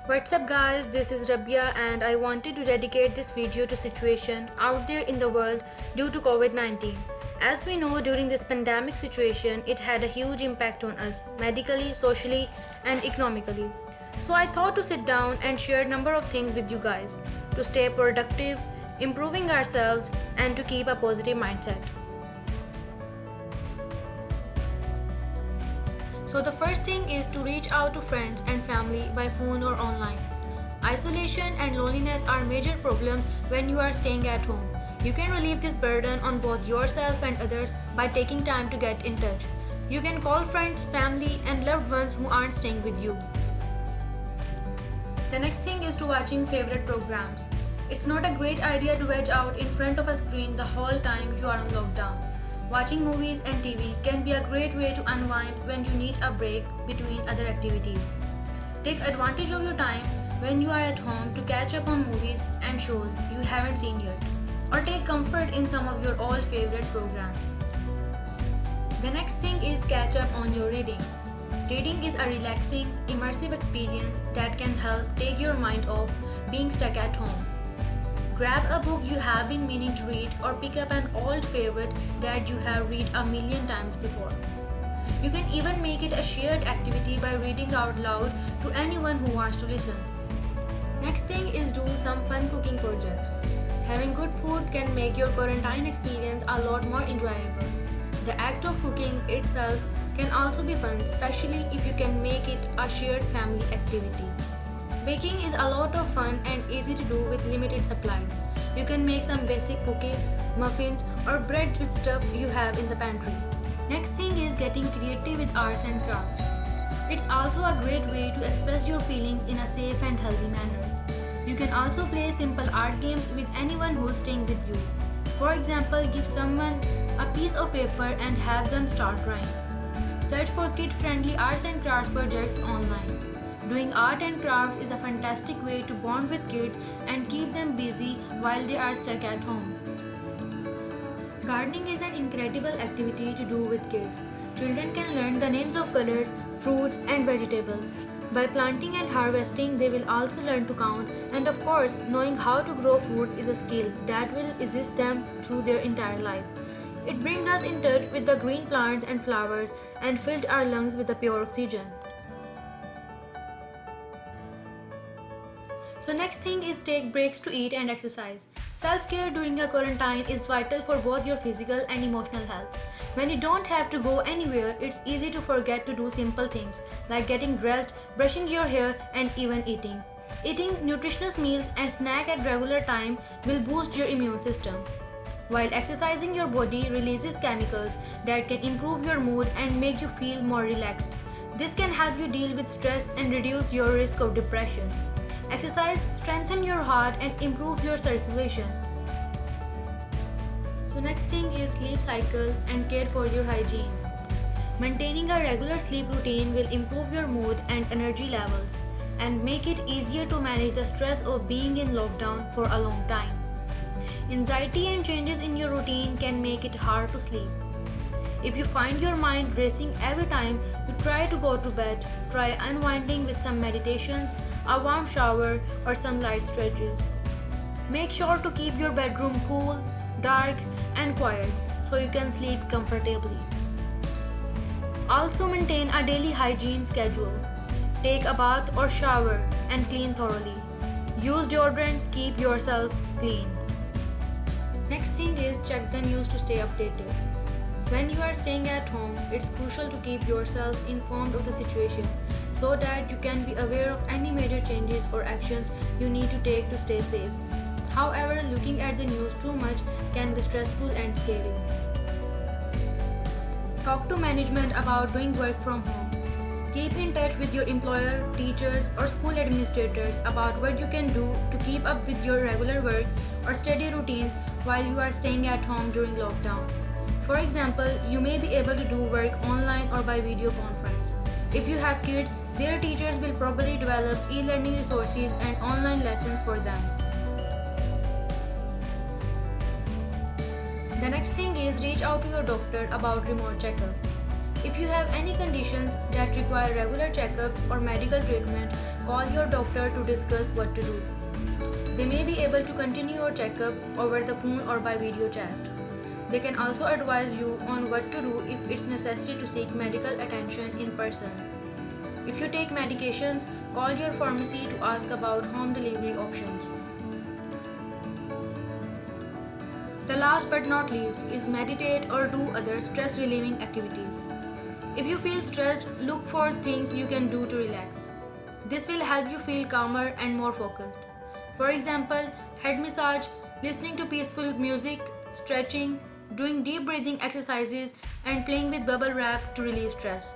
What's up guys, this is Rabia and I wanted to dedicate this video to situation out there in the world due to COVID-19. As we know, during this pandemic situation, it had a huge impact on us medically, socially and economically. So I thought to sit down and share a number of things with you guys to stay productive, improving ourselves and to keep a positive mindset. So the first thing is to reach out to friends and family by phone or online. Isolation and loneliness are major problems when you are staying at home. You can relieve this burden on both yourself and others by taking time to get in touch. You can call friends, family and loved ones who aren't staying with you. The next thing is to watching favorite programs. It's not a great idea to veg out in front of a screen the whole time you are on lockdown. Watching movies and TV can be a great way to unwind when you need a break between other activities. Take advantage of your time when you are at home to catch up on movies and shows you haven't seen yet, or take comfort in some of your old favorite programs. The next thing is catch up on your reading. Reading is a relaxing, immersive experience that can help take your mind off being stuck at home. Grab a book you have been meaning to read or pick up an old favorite that you have read a million times before. You can even make it a shared activity by reading out loud to anyone who wants to listen. Next thing is do some fun cooking projects. Having good food can make your quarantine experience a lot more enjoyable. The act of cooking itself can also be fun, especially if you can make it a shared family activity. Baking is a lot of fun and easy to do with limited supplies. You can make some basic cookies, muffins or breads with stuff you have in the pantry. Next thing is getting creative with arts and crafts. It's also a great way to express your feelings in a safe and healthy manner. You can also play simple art games with anyone who's staying with you. For example, give someone a piece of paper and have them start drawing. Search for kid-friendly arts and crafts projects online. Doing art and crafts is a fantastic way to bond with kids and keep them busy while they are stuck at home. Gardening is an incredible activity to do with kids. Children can learn the names of colors, fruits and vegetables. By planting and harvesting, they will also learn to count, and of course, knowing how to grow food is a skill that will assist them through their entire life. It brings us in touch with the green plants and flowers and fills our lungs with the pure oxygen. So next thing is take breaks to eat and exercise. Self-care during a quarantine is vital for both your physical and emotional health. When you don't have to go anywhere, it's easy to forget to do simple things like getting dressed, brushing your hair and even eating. Eating nutritious meals and snack at regular time will boost your immune system. While exercising, your body releases chemicals that can improve your mood and make you feel more relaxed. This can help you deal with stress and reduce your risk of depression. Exercise strengthens your heart and improves your circulation. So next thing is sleep cycle and care for your hygiene. Maintaining a regular sleep routine will improve your mood and energy levels and make it easier to manage the stress of being in lockdown for a long time. Anxiety and changes in your routine can make it hard to sleep. If you find your mind racing every time you try to go to bed, try unwinding with some meditations, a warm shower, or some light stretches. Make sure to keep your bedroom cool, dark, and quiet so you can sleep comfortably. Also maintain a daily hygiene schedule. Take a bath or shower and clean thoroughly. Use deodorant, keep yourself clean. Next thing is check the news to stay updated. When you are staying at home, it's crucial to keep yourself informed of the situation so that you can be aware of any major changes or actions you need to take to stay safe. However, looking at the news too much can be stressful and scary. Talk to management about doing work from home. Keep in touch with your employer, teachers, or school administrators about what you can do to keep up with your regular work or study routines while you are staying at home during lockdown. For example, you may be able to do work online or by video conference. If you have kids, their teachers will probably develop e-learning resources and online lessons for them. The next thing is reach out to your doctor about remote checkup. If you have any conditions that require regular checkups or medical treatment, call your doctor to discuss what to do. They may be able to continue your checkup over the phone or by video chat. They can also advise you on what to do if it's necessary to seek medical attention in person. If you take medications, call your pharmacy to ask about home delivery options. The last but not least is meditate or do other stress relieving activities. If you feel stressed, look for things you can do to relax. This will help you feel calmer and more focused. For example, head massage, listening to peaceful music, stretching, doing deep breathing exercises, and playing with bubble wrap to relieve stress.